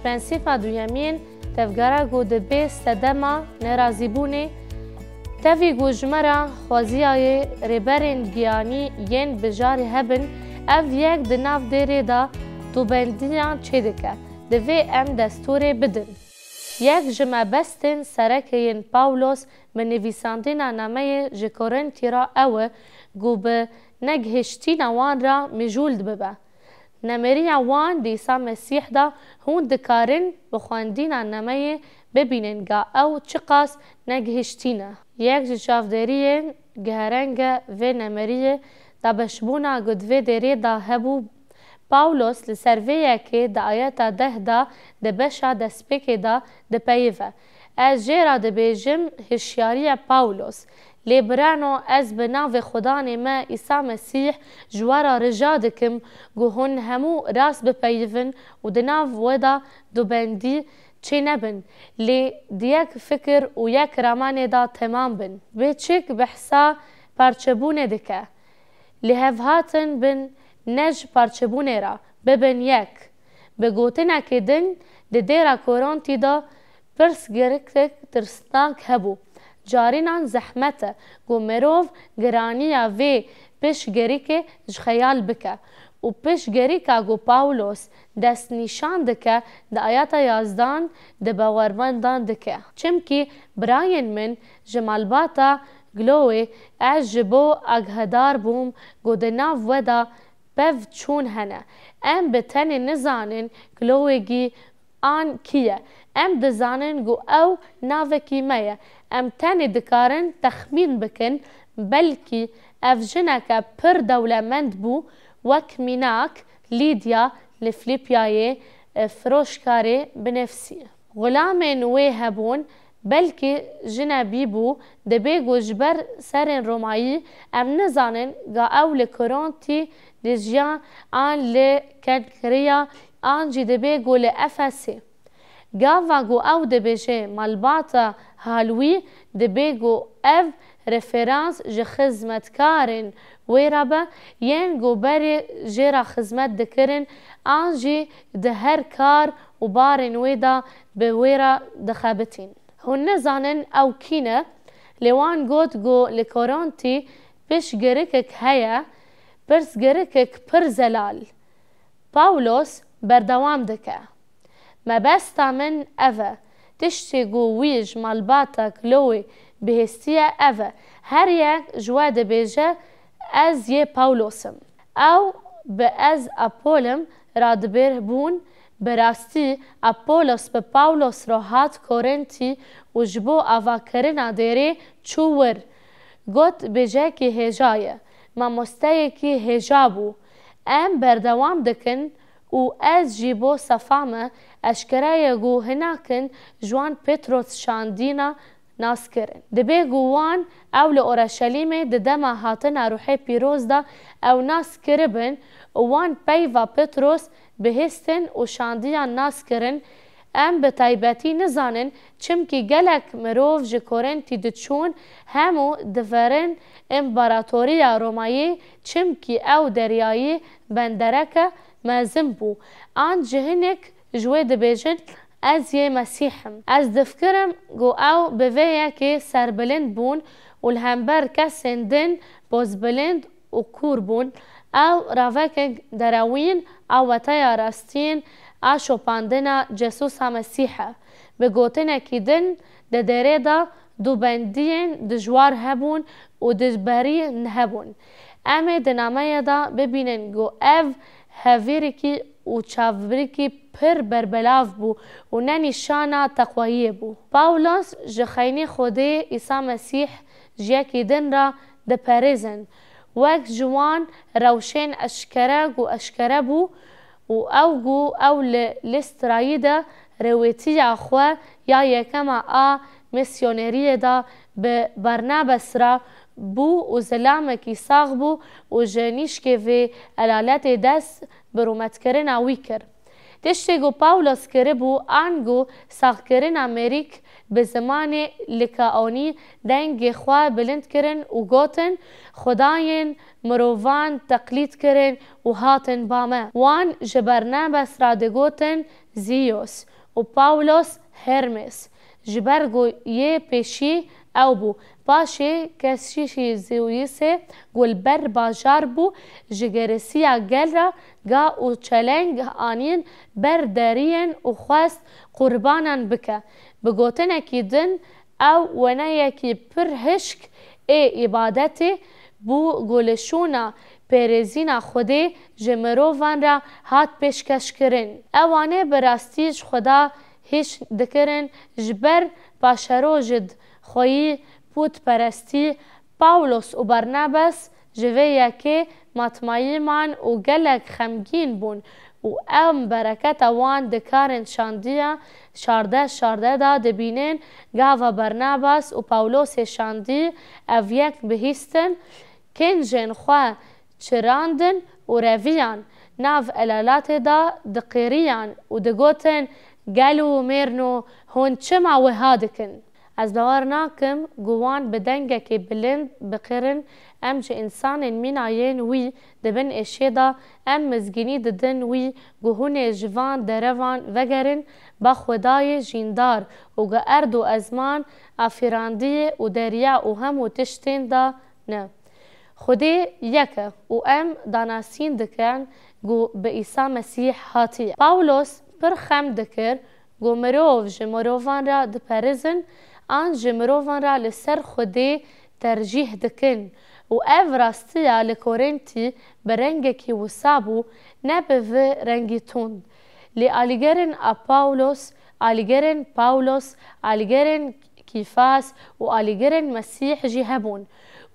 پرنسیپا دویمین تفگره گو دبی سدما نرازیبونه تفی گوجمرا خوازیای ریبرین گیانی ین بجار هبن اف یک دناف دیره دا دوبندیان چه دکه دوی ام دستور بدن. یک جمع بستن سرکین پاولوس من نویساندین نامه جکورنتی را اوه گو به نگهشتین وان را مجولد ببه. نمری وان دیسا مسیح دا هون دکارن بخواندین نامه ببینن گا او چقاس نگهشتینه. یک جشافدارین گهرنگ و نمری دا بشبونا گدوه دیره دا هبو پاولوس لسرویه که دا آیتا ده دا ده بشا دسپیک دا ده پیوه. از جیرا ده بیجم هشیاری پاولوس لیبرانو از بناو خدان ما ایسا مسیح جوارا رجا دکم گو هن همو راس بپیون و دناو ودا دو بندی چه نبن لی دیک فکر و یک رامان دا تمام بن بیچک بحثا پارچبونه دکه لی هفهاتن بن نج پارچبونه را ببن یک بگوتنه که دن ده دیرا کورانتی دا پرس گرکتک ترسناک هبو جارینان زحمته گو مروف گرانیا وی پیش گریکه جخیال بکه و پیش گریکه گو پاولوس دست نشان دکه ده آیاتا یازدان ده باورمندان دکه چمکی براین من جمالباتا گلوی از جبو اگهدار بوم گو ده ناف ودا بف چون هنه ام بتنی نزانن گلویگی آن کیه ام دزانن گو او ناوکی مایه ام تنی دکارن تخمین بکن بلکی اف جنکه پر دولمند بو وک میناک لیدیا لفلیپیای فروشکاری بنفسی غلامین وی هبون بلکی جنبی بو دبی گوجبر سرن رومایی ام نزانن گا او لکرانتی لجیان آن لکنکریا آن جی دبی گو لافسی گاوا گو او دبیجه مالباتا هالوی دبی گو اف رفرانس جه خدمتکارن ویرابه ین گو بری جیرا خدمت دکرن آن جی ده هر کار و بارن ویدا به ویرا دخابتین هن نزانن او کینه لیوان گوت گو لکورانتی پیش گرکک هیا پرس گرکک پر زلال پاولوس بردوام دکه ما بستا من اوه تشتی گو ویج مالباتا کلوی بهستیه اوه هر یک جواده بیجه از یه پاولوسم او به از اپولم رادبر بون براستی اپولوس به پاولوس رو هات کورنتی و جبو آوا کرنا دیره چور گوت بیجه که هجایه ما مستیه که هجابو ام بردوام دکن و از جیبو صفامه اشکرای گو هناکن جوان پتروس شاندینا ناس کرن دبی گوان او لأورشلیم ددما هاتنا روحی پیروز دا او ناس کربن وان پیوا پتروس بهستن و شاندیان ناس کرن ام به تایبتی نزانن چمکی گلک مروف جه کورنتی دچون همو دفرن امپراتوریا رومایی چمکی او دریایی بندرکه مازم بو آن جهنک جوی دبیجن از یه مسیحم از دفکرم گو او بویه که سربلند بون و الهمبر کسندن بازبلند و کور بون او راوکه دراوین او وطایا راستین آشو پاندنا جسوس مسیحه بگوتنه که دن ده دره دا دو بندین دجوار هبون و دجبری نهبون امه دنامه دا ببینن گو او هاویرکی و چاوبرکی پر بربلاف بو و ننشانا تقویه بو پاولوس جخینی خوده عیسی مسیح جیکی دن را ده پریزن وک جوان روشن اشکره گو اشکره بو و او گو او لسترایی ده رویتی اخوه یا یکم میسیونری دا به برنابس را بو و زلامکی ساغ بو و جنیش که و علالت دست برومت کرن آوی کر تشتی گو پاولوس کره بو آنگو ساغ کرن امریک به زمان لکاونی دنگ خواه بلند کرن و گوتن خداین مروان تقلید کرن و هاتن بامه وان جبرنابس را ده گوتن زیوس و پاولوس هرمس جبرگو یه پیشی او بو باشه کسیشی زیویسه گل بر باجار بو جگرسیا گل را گا او چلنگ آنین بر دارین و خواست قربانان بکه بگوتن کی دن او ونه کی پر هشک عبادتی بو گلشونا پیرزینا خودی جمروان را هات پیشکش کرن اوانه براستیج خدا هیچ دکرن جبر باشرو جد خویی پوت پرستی پاولوس و برنابس جوه که مطمئی من و گلک خمگین بون و ام برکت وان دکارن شاندیا شارده دا دبینن گاوا برنابس و پاولوس شاندی او یک بهیستن کنجن خواه چراندن و رویان ناو علالات دا دقیریان و دگوتن گلو میرنو هون چما وهادکن از باور ناکم گوان بدنگه که بلند بقرن ام جه انسان میناین وی دبن اشیدا ام مزگینی ددن وی گوهون جوان دروان وگرن با خدای جیندار و گه ارد و ازمان افیراندی و دریا و هم و تشتین دا نه خودی یکه و ام داناسین دکن گو به عیسی مسیح هاتیه پاولوس پر خم دکر گو مروف جمروفان را دپرزن آن جمروفان را لسر خودی ترجیح دکن و او راستیا لکورنتی برنگه کی وسابو نبه و رنگی توند لی آلیگرن پاولوس آلیگرن کیفاس و آلیگرن مسیح جی هبون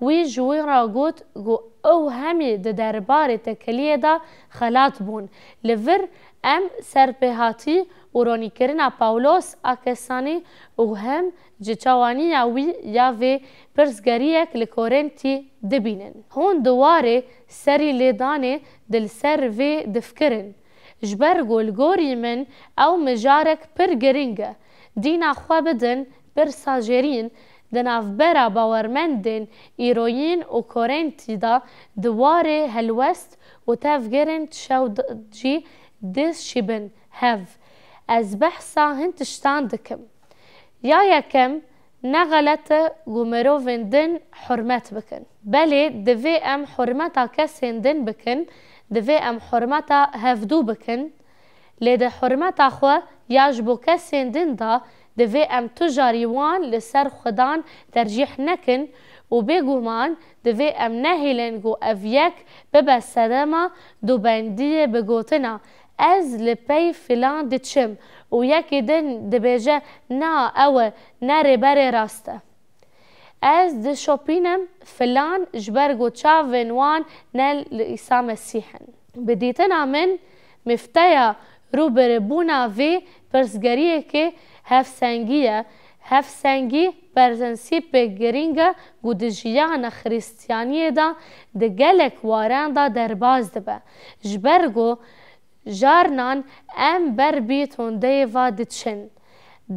وی جوی را گوت گو او همی ده دربار تکلیه دا خلات بون لور ام سرپهاتی و رونی کرنا پاولوس آکسانی و هم جچوانی یاوی یا و پرسگریک لکورنتی دبینن هون دواره سری لیدانه دل سر و دفکرن جبر گولگوری من او مجارک پر گرینگه دینا خواه بدن پر ساجرین دناف برا باورمندن ایروین و کورنتی دا دواره هلوست و تفگرن تشاو جی دس شبن هف از بحثا هنتشتان دکم یا یکم نغلط گمرو وندن حرمت بکن بله دوی ام حرمتا کسین دن بکن دوی ام حرمتا هفدو بکن لیده حرمتا خو یاجبو کسین دن دا دوی ام تجاریوان لسر خدان ترجیح نکن و بگومان دوی ام نهیلن گو اویک ببستدما دو بندی بگوتنا از لپی فلان دچم و یکی دن دبیجه نا او نره بره راسته از ده شوپینم فلان جبرگو چا ونوان نل لعیسا مسیحن بدیتنا من مفتایا رو بربونا وی پرسگریه که هف سنگی پرزنسیپ گرینگه گو ده جیان خریستیانیه دا ده گلک واران دا درباز دبه جبرگو جارنان ام بر بیتون دیوا دچن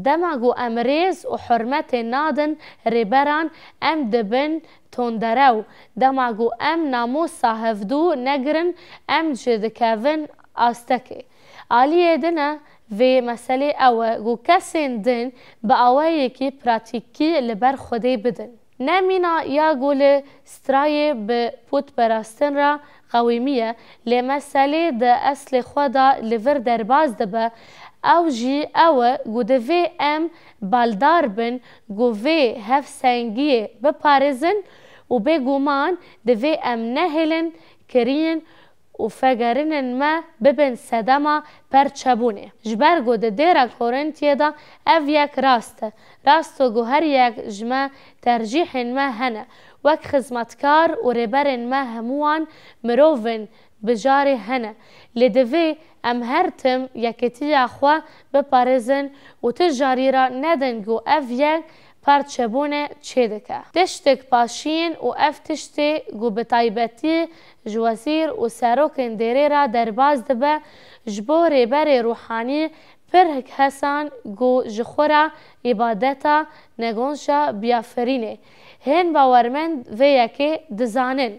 دماغو امریز و حرمت نادن ریبران ام دبن تندرو دماغو ام ناموسا هفدو نگرن ام جدکاون آستکه آلیه دنه و مسئله اوه گو کسین دن با اوه یکی پراتیکی لبر خوده بدن نمینا یا گول سترای به پوت براستن را قویمیه لی مسئله ده اصل خدا لور درباز دبه او جی اوه گو دوی ام بالدار بن گو وی هف سنگیه بپارزن و بگومان دوی ام نهلن کرین و فگرینن ما ببن صدما پرچبونه جبرگو ده دیره کورنتیه دا او یک راستو گو هر یک جمع ترجیحن ما هنه وک خدمتکار و ریبرن ما هموان مروون بجاره هنه لدوی ام هر تم یکتی اخوا بپارزن و تجاری را ندنگو او یک پرچبونه چه دکه تشتک پاشین و اف تشتی گو بطایبتی جوازیر و سروکن دیره را درباز دبه جبو ریبر روحانی پر حسان گو جخورا عبادتا نگونشا بیافرینه هن باورمند و یکی دزانن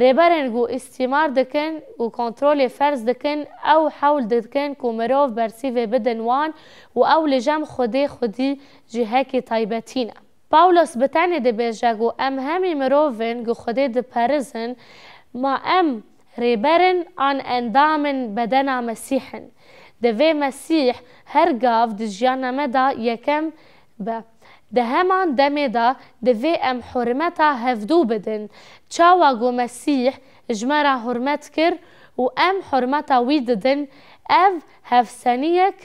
رێبەرن و ئیسیمار دکن و کۆنترۆلی فەرز دکن ئەو حەول دکن و مرۆڤ بەرسیڤێ بدن وان و ئەو لەژەم خودی جیهەکی تایبەتینە. پاولۆس بتانێ دەبێژە و ئەم هەمی مرۆڤن و خودێ دپەرزن ما ئەم رێبەرن ئان ئەندامن بەدەنا مەسیحن. دەvê مەسیح هەر گاڤ di jiyana me da yekem be. Di heman demê da divê em hurmeta hevdû bidin. Çawa ku Mesîh ji me re hurmet kir û em hurmeta wî didin, ev hevseniyek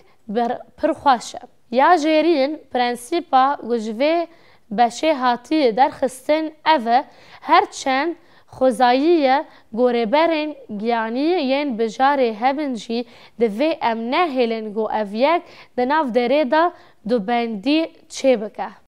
pir xweş e. Ya jêrîn prensîpa ku ji vê beşê hatiye derxistin ev e herçend xwezayî ku rêberên giyanî yên bijarê hebin jî divê em nehêlin ku ev yek di nav derê da dubendî çêbike.